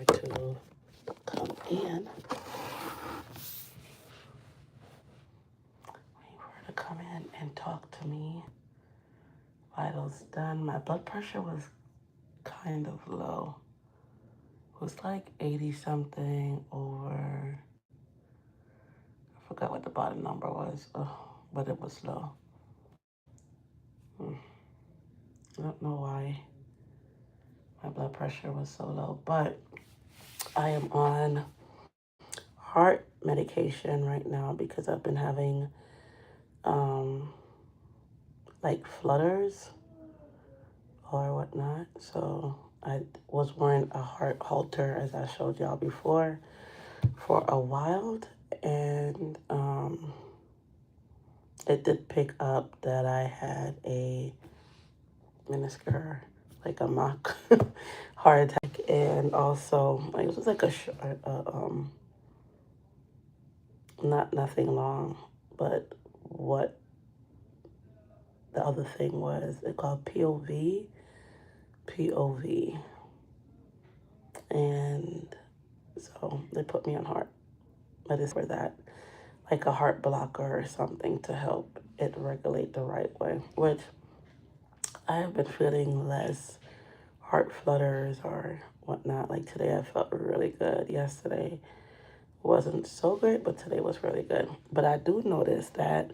to come in. Wait for her to come in and talk to me. Vitals done. My blood pressure was kind of low. It was like 80 something over. I forgot what the bottom number was, but it was low. I don't know why my blood pressure was so low, but I am on heart medication right now because I've been having um, like flutters or whatnot. So I was wearing a heart halter, as I showed y'all before, for a while, and it did pick up that I had a meniscus, like a mock heart attack, and also like, it was like a short, not nothing long, but what the other thing was, it called POV, and so they put me on heart medicine for that, like a heart blocker or something to help it regulate the right way, which I have been feeling less heart flutters or whatnot. Like today I felt really good. Yesterday wasn't so good, but today was really good. But I do notice that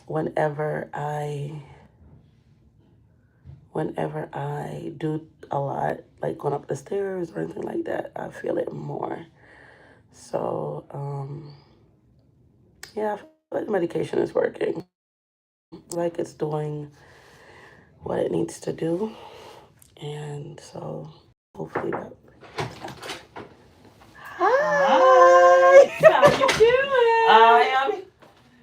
whenever I do a lot, like going up the stairs or anything like that, I feel it more. So, yeah, I feel like the medication is working. Like it's doing what it needs to do. And so, hopefully that. Hi! How you doing? I am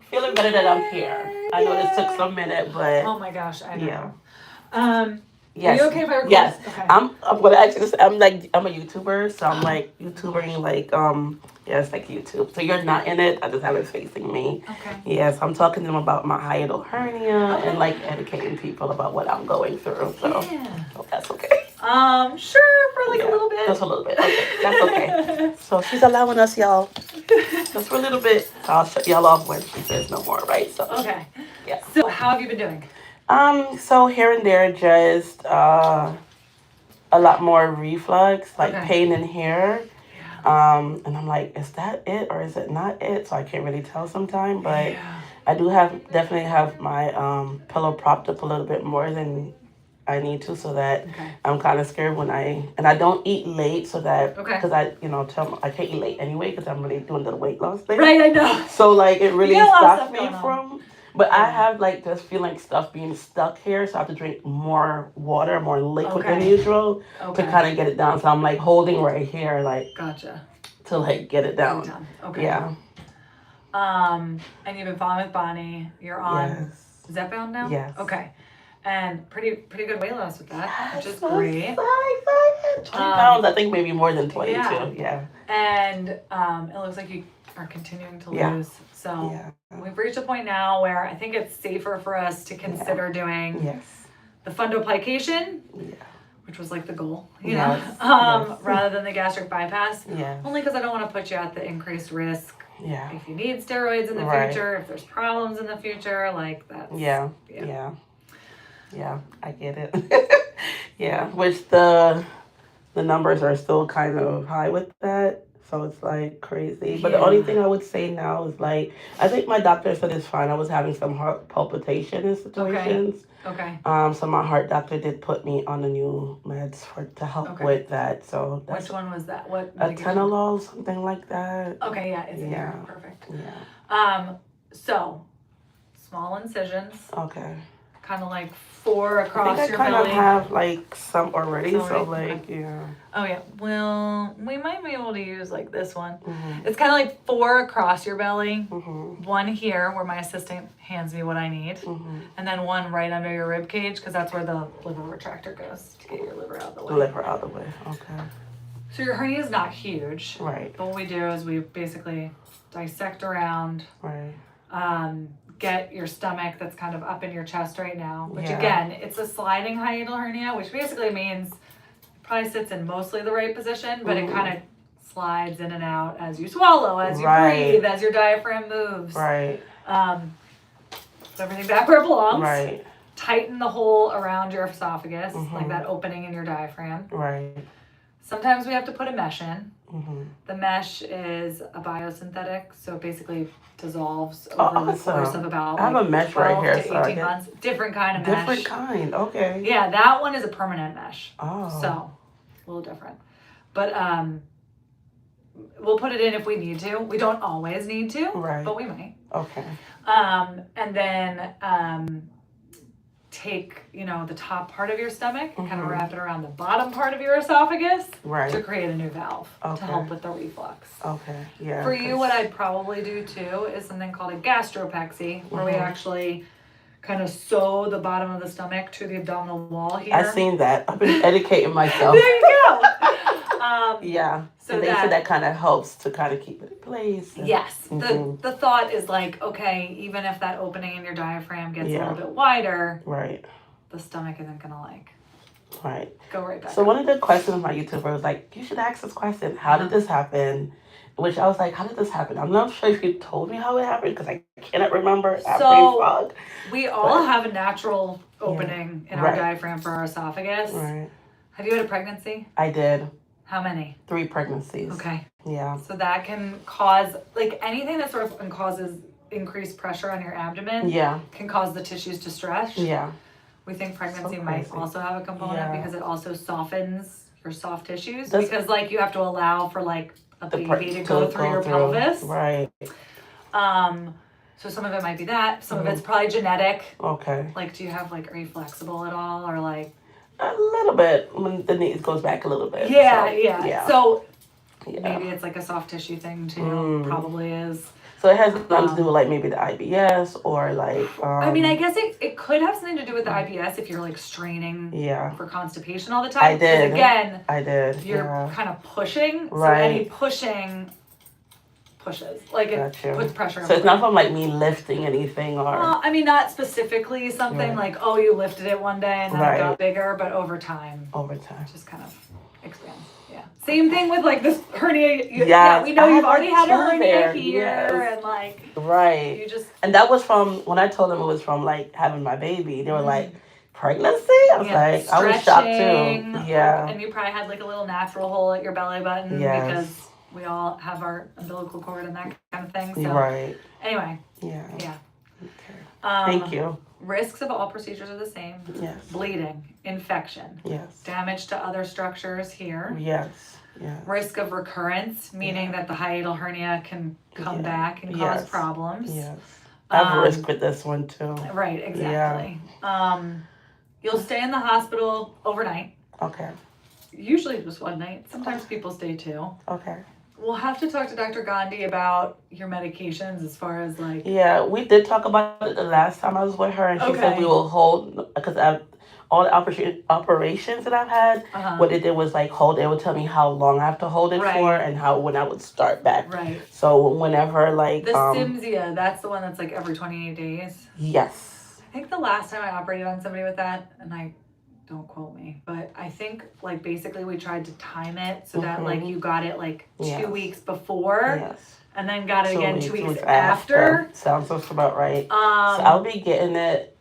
feeling better that I'm here. I know this took some minute, but oh my gosh, I know. yeah. Yes. Are you okay if I record? Yes. Okay. I'm gonna actually. I'm a YouTuber, so I'm like YouTubering, like yeah, it's like YouTube. So you're not in it. I just have it facing me. Okay. Yes, I'm talking to them about my hiatal hernia and like educating people about what I'm going through. So hope that's okay. Sure, for like a little bit. Just a little bit. Okay, that's okay. So she's allowing us, y'all, just for a little bit. So I'll shut y'all off when she says no more, right? So Okay. yeah. So how have you been doing? So here and there, just a lot more reflux, like pain in here. And I'm like, is that it or is it not it? So I can't really tell sometimes, but I do definitely have my pillow propped up a little bit more than I need to, so that I'm kind of scared when and I don't eat late, so that because I I can't eat late anyway because I'm really doing the weight loss thing. Right, I know. So like it really stops me going from. But I have like just feeling like stuff being stuck here, so I have to drink more water, more liquid than usual to kind of get it down. So I'm like holding right here, like Gotcha. to like get it down. Okay. Yeah. And you've been following with Bonnie. You're on Zepbound now? Yes. Okay. And pretty good weight loss with that, which is so great. 20 pounds, I think maybe more than 22. Yeah. And it looks like you are continuing to lose. So we've reached a point now where I think it's safer for us to consider doing the fundoplication, which was like the goal, you know, rather than the gastric bypass. Only because I don't want to put you at the increased risk. If you need steroids in the future, if there's problems in the future, like that. Yeah, I get it. Which the numbers are still kind of high with that. So it's like crazy. But the only thing I would say now is like, I think my doctor said it's fine. I was having some heart palpitation in situations. Okay. So my heart doctor did put me on the new meds to help with that. So which one was that? What? Atenolol, something like that. Okay, yeah, it's perfect. Yeah. So small incisions. Okay. Kind of like 4 across your belly. I kind of have like some already, so like Oh yeah, well we might be able to use like this one. It's kind of like 4 across your belly, 1 here where my assistant hands me what I need, and then 1 right under your rib cage because that's where the liver retractor goes to get your liver out of the way. Liver out of the way, okay. So your hernia is not huge, right? But what we do is we basically dissect around, right? Get your stomach that's kind of up in your chest right now, which again, it's a sliding hiatal hernia, which basically means probably sits in mostly the right position, but it kind of slides in and out as you swallow, as you breathe, as your diaphragm moves. Right. Put everything back where it belongs. Right. Tighten the hole around your esophagus, like that opening in your diaphragm. Right. Sometimes we have to put a mesh in. Mm-hmm. The mesh is a biosynthetic, so it basically dissolves over the course of about I have a mesh 12 right here, to 18 months. Different kind of mesh. Different kind, okay. Yeah, that one is a permanent mesh. Oh. So, a little different. But we'll put it in if we need to. We don't always need to, but we might. Okay. And then take, the top part of your stomach and kind of wrap it around the bottom part of your esophagus to create a new valve to help with the reflux. Okay, yeah. For you, what I'd probably do too is something called a gastropexy, where we actually kind of sew the bottom of the stomach to the abdominal wall here. I've seen that. I've been educating myself. There you go. Yeah. So they said that kind of helps to kind of keep it in place. Yes. The thought is like, okay, even if that opening in your diaphragm gets a little bit wider, the stomach isn't gonna go right back. So one of the questions my YouTuber was like, you should ask this question. How did this happen? Which I was like, how did this happen? I'm not sure if you told me how it happened because I cannot remember. So we all have a natural opening in our diaphragm for our esophagus. Right. Have you had a pregnancy? I did. How many? 3 pregnancies. Okay. Yeah. So that can cause, anything that sort of causes increased pressure on your abdomen can cause the tissues to stretch. Yeah. We think pregnancy might also have a component because it also softens your soft tissues because you have to allow for a baby to go through your pelvis. Right. So some of it might be that. Some of it's probably genetic. Okay. Do you have are you flexible at all or A little bit when the knees goes back a little bit. Yeah. So maybe it's a soft tissue thing too. Probably is. So it has nothing to do with maybe the IBS or I mean, I guess it could have something to do with the IBS if you're straining for constipation all the time. I did. Again, I did. You're kind of pushing. So any pushing pushes. It puts pressure on. So it's not from me lifting anything or. I mean, not specifically something you lifted it one day and then it got bigger, but over time. Over time. Just kind of expands. Yeah. Same thing with this hernia. We know you've already had a hernia here and Right. You just. And that was from when I told them it was from having my baby. They were like, pregnancy? I was I was shocked too. Yeah. And you probably had a little natural hole at your belly button because we all have our umbilical cord and that kind of thing. So anyway. Yeah. Yeah. Okay. Thank you. Risks of all procedures are the same. Yes. Bleeding, infection. Yes. Damage to other structures here. Yes. Yeah. Risk of recurrence, meaning that the hiatal hernia can come back and cause problems. Yes. I have a risk with this one too. Right, exactly. Yeah. You'll stay in the hospital overnight. Okay. Usually just one night. Sometimes people stay 2. Okay. We'll have to talk to Dr. Gandhi about your medications as far as Yeah, we did talk about it the last time I was with her, and she said we will hold because all the operations that I've had, what they did was hold. They would tell me how long I have to hold it for and when I would start back. Right. So whenever the Cimzia, that's the one that's every 28 days. Yes. I think the last time I operated on somebody with that, and don't quote me, but I think basically we tried to time it so that you got it 2 weeks before and then got it again 2 weeks after. Sounds about right. So I'll be getting it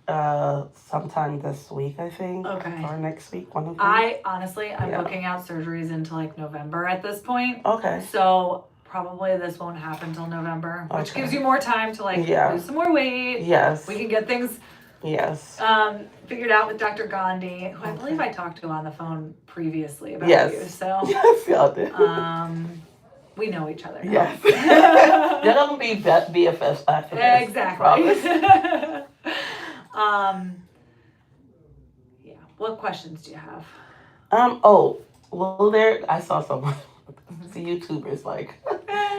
sometime this week, I think. Okay. Or next week, one of them. I'm booking out surgeries into November at this point. Okay. So probably this won't happen till November, which gives you more time to lose some more weight. Yes. We can get things figured out with Dr. Gandhi, who I believe I talked to on the phone previously about you. So yes, y'all did. We know each other now. Yes. You're gonna be BFFs after this. Exactly. Yeah. What questions do you have? I saw someone see YouTubers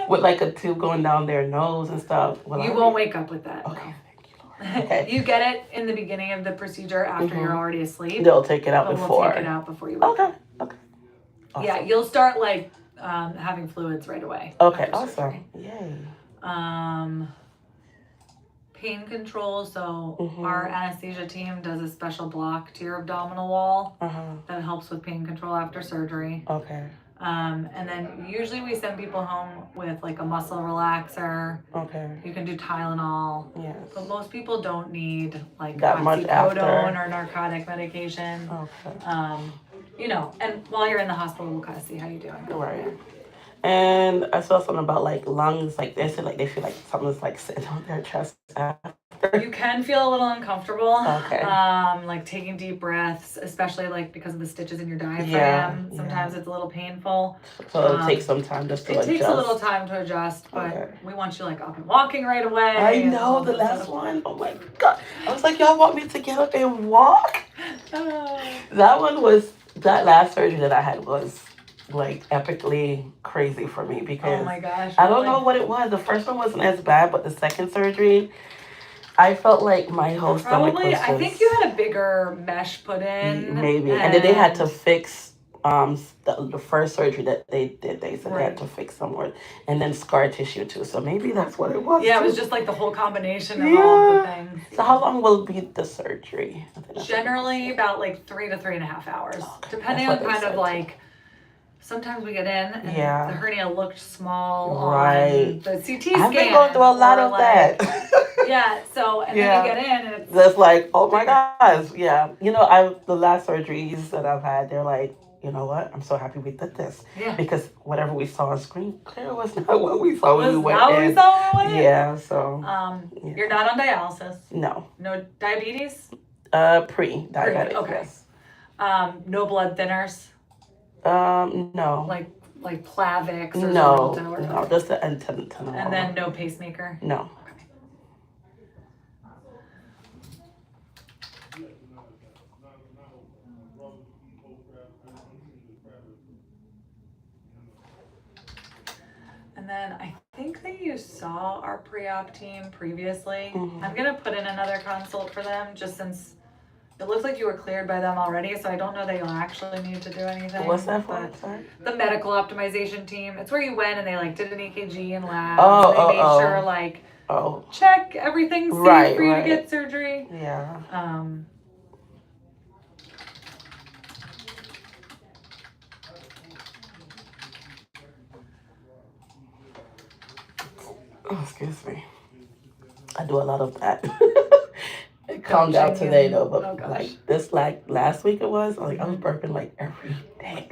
with a tube going down their nose and stuff. You won't wake up with that. Okay. No. Okay. You get it in the beginning of the procedure after you're already asleep. They'll take it out before. We'll take it out before you wake up. Okay. Awesome. Yeah, you'll start having fluids right away. Okay, awesome. Yay. pain control. So our anesthesia team does a special block to your abdominal wall that helps with pain control after surgery. Okay. And then usually we send people home with like a muscle relaxer. Okay. You can do Tylenol. Yes. But most people don't need like that much after or narcotic medication. Okay. You know, and while you're in the hospital, we'll kind of see how you're doing. Right. And I saw something about like lungs, like they said like they feel like something's like sitting on their chest after. You can feel a little uncomfortable. Okay. Like taking deep breaths, especially like because of the stitches in your diaphragm. Yeah. Sometimes it's a little painful. So it'll take some time just to adjust. It takes a little time to adjust, but we want you like up and walking right away. I know the last one. Oh my God. I was like, y'all want me to get up and walk? That last surgery that I had was like epically crazy for me because oh my gosh, I don't know what it was. The first one wasn't as bad, but the second surgery, I felt like my whole stomach was just, I think you had a bigger mesh put in. Maybe. And then they had to fix the first surgery that they did. They said they had to fix some more. And then scar tissue too. So maybe that's what it was. Yeah, it was just like the whole combination of all the things. So how long will be the surgery? Generally about like 3 to 3.5 hours. Okay. Depending on kind of like, sometimes we get in and the hernia looked small on the CT scan. I've been going through a lot of that. Yeah, so, and then you get in and it's that's like, oh my gosh, You know, the last surgeries that I've had, they're like, you know what? I'm so happy we did this. Yeah. Because whatever we saw on screen, clearly was not what we saw when we went in. Yeah, so. You're not on dialysis? No. No diabetes? Pre-diabetic, okay. Yes. No blood thinners? No. Like Plavix or no, just the Atenolol. And then no pacemaker? No. And then I think that you saw our pre-op team previously. I'm going to put in another consult for them just since it looks like you were cleared by them already, so I don't know that you'll actually need to do anything. What's that for? Sorry? The medical optimization team. It's where you went and they like did an EKG and labs. They made sure like check everything's safe for you to get surgery. Yeah. Oh, excuse me. I do a lot of that. It calmed down today though, but like this last week it was like I was burping like every day.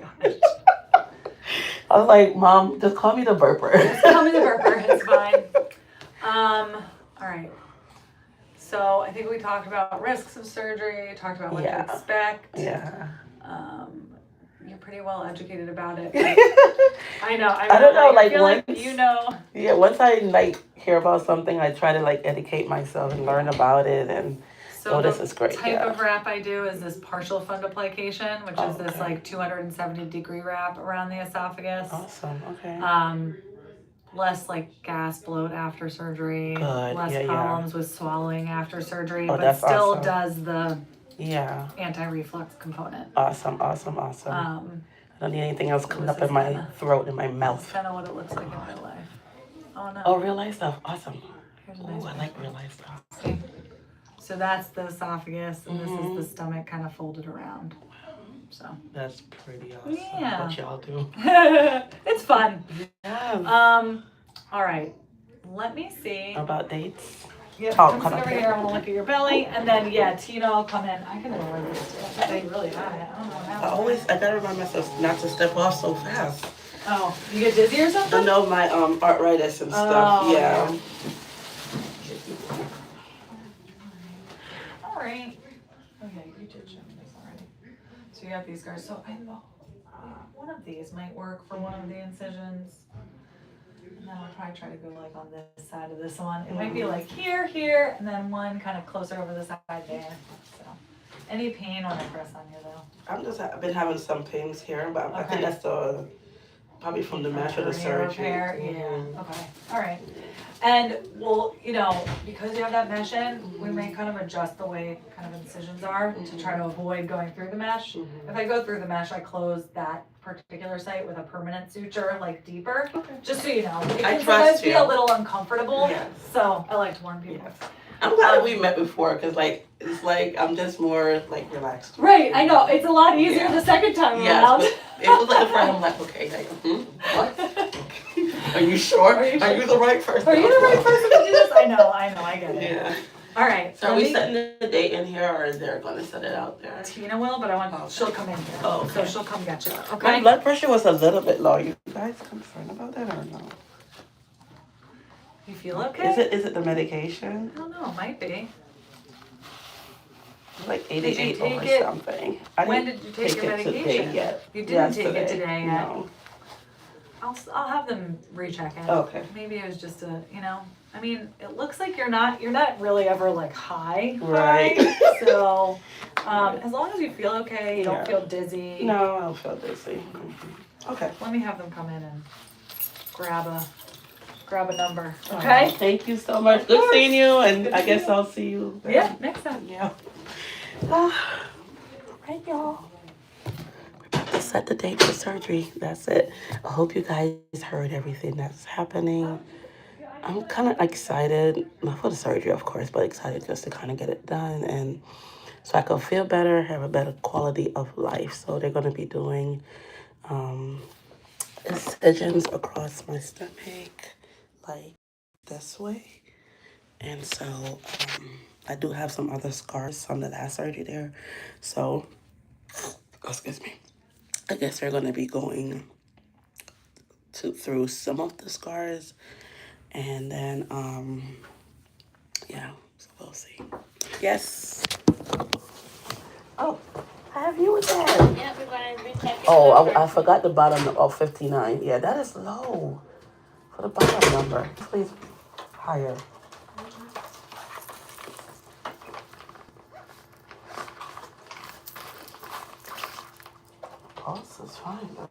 I was like, Mom, just call me the burper. Just call me the burper. It's fine. All right. So I think we talked about risks of surgery. Talked about what to expect. Yeah. You're pretty well educated about it. I know. I don't know. Like once you know. Yeah. Once I like hear about something, I try to like educate myself and learn about it. And this is great. The type of wrap I do is this partial fundoplication, which is this like 270-degree wrap around the esophagus. Awesome. Okay. Less like gas bloat after surgery. Good. Less problems with swallowing after surgery, but still does the anti-reflux component. Awesome. I don't need anything else coming up in my throat and my mouth. That's kind of what it looks like in real life. Oh no. Oh, real life stuff. Awesome. Oh, I like real life stuff. See? So that's the esophagus, and this is the stomach kind of folded around. So that's pretty awesome. Yeah. What y'all do? It's fun. Yeah. All right. Let me see. About dates. Yeah, come over here. I want to look at your belly, and then Tina will come in. I can lower this too. They really high. I don't know how. I gotta remind myself not to step off so fast. Oh, you get dizzy or something? No, my arthritis and stuff. Yeah. All right. Okay, you did show me this already. So you have these scars. So I know one of these might work for one of the incisions. And then I'll probably try to go like on this side of this one. It might be like here, and then one kind of closer over the side there. So, any pain when I press on you though? I've been having some pains here, but I think that's probably from the mesh or the surgery. Yeah. Okay. All right. And well, because you have that mesh in, we may kind of adjust the way kind of incisions are to try to avoid going through the mesh. If I go through the mesh, I close that particular site with a permanent suture, like deeper, just so you know. It can sometimes be a little uncomfortable, so I like to warn people. I'm glad we met before because, like, it's like I'm just more, like, relaxed. Right, I know. It's a lot easier the second time around. But it was like the first. I'm like, okay, like, what? Are you sure? Are you the right person? Are you the right person to do this? I know, I get it. Yeah. All right. So are we setting the date in here, or is they're going to set it out there? Tina will, but she'll come in here. Oh, okay. So she'll come get you. Okay. My blood pressure was a little bit low. You guys concerned about that or no? You feel okay? Is it the medication? I don't know. It might be. Like 88 or something. When did you take your medication? Yet. You didn't take it today yet. No. I'll have them recheck it. Okay. Maybe it was just I mean, it looks like you're not really ever like high. Right. So, as long as you feel okay, you don't feel dizzy. No, I don't feel dizzy. Mm-hmm. Okay. Let me have them come in and grab a number. Okay. Thank you so much. Good seeing you, and I guess I'll see you. Yeah, next time. Yeah. All right, y'all. Set the date for surgery. That's it. I hope you guys heard everything that's happening. I'm kind of excited, not for the surgery, of course, but excited just to kind of get it done and so I can feel better, have a better quality of life. So they're going to be doing incisions across my stomach, like this way. And so I do have some other scars from the last surgery there. So, excuse me. I guess they're going to be going through some of the scars. And then, yeah, so we'll see. Yes. Oh, have you with that? Yeah, we're going to recheck it. Oh, I forgot the bottom of 59. Yeah, that is low for the bottom number. Please, higher. Pulse is fine, though.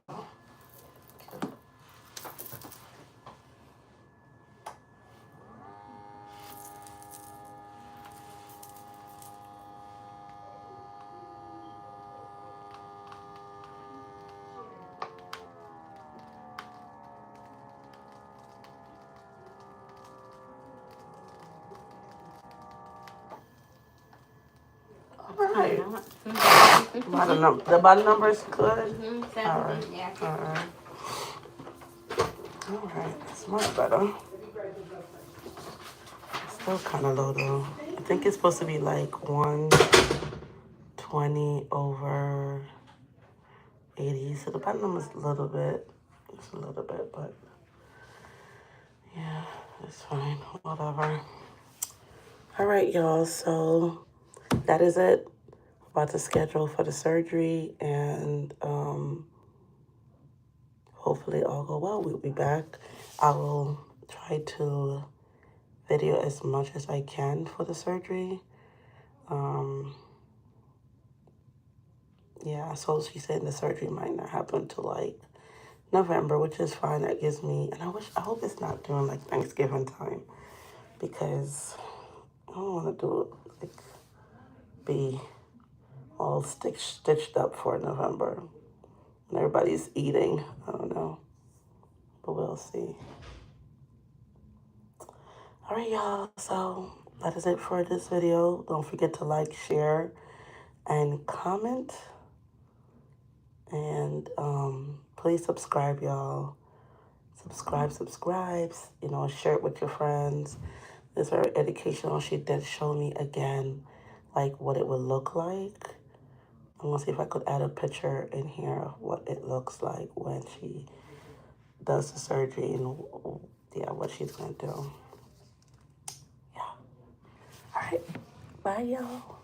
Right. The bottom number is good? Mm-hmm. All right. Yeah. All right. It's much better. Still kind of low though. I think it's supposed to be like 120 over 80. So the bottom number is a little bit. Just a little bit, but yeah, it's fine. Whatever. All right, y'all. So that is it. About to schedule for the surgery, and hopefully all go well. We'll be back. I will try to video as much as I can for the surgery. Yeah, so she said the surgery might not happen till like November, which is fine. That gives me, and I hope it's not during like Thanksgiving time, because I don't want to do it like be all stitched up for November and everybody's eating. I don't know, but we'll see. All right, y'all, so that is it for this video. Don't forget to like, share, and comment, and please subscribe, y'all. Subscribe, you know, share it with your friends. This is very educational. She did show me again like what it would look like. I'm gonna see if I could add a picture in here of what it looks like when she does the surgery and yeah, what she's gonna do. Yeah. All right. Bye, y'all.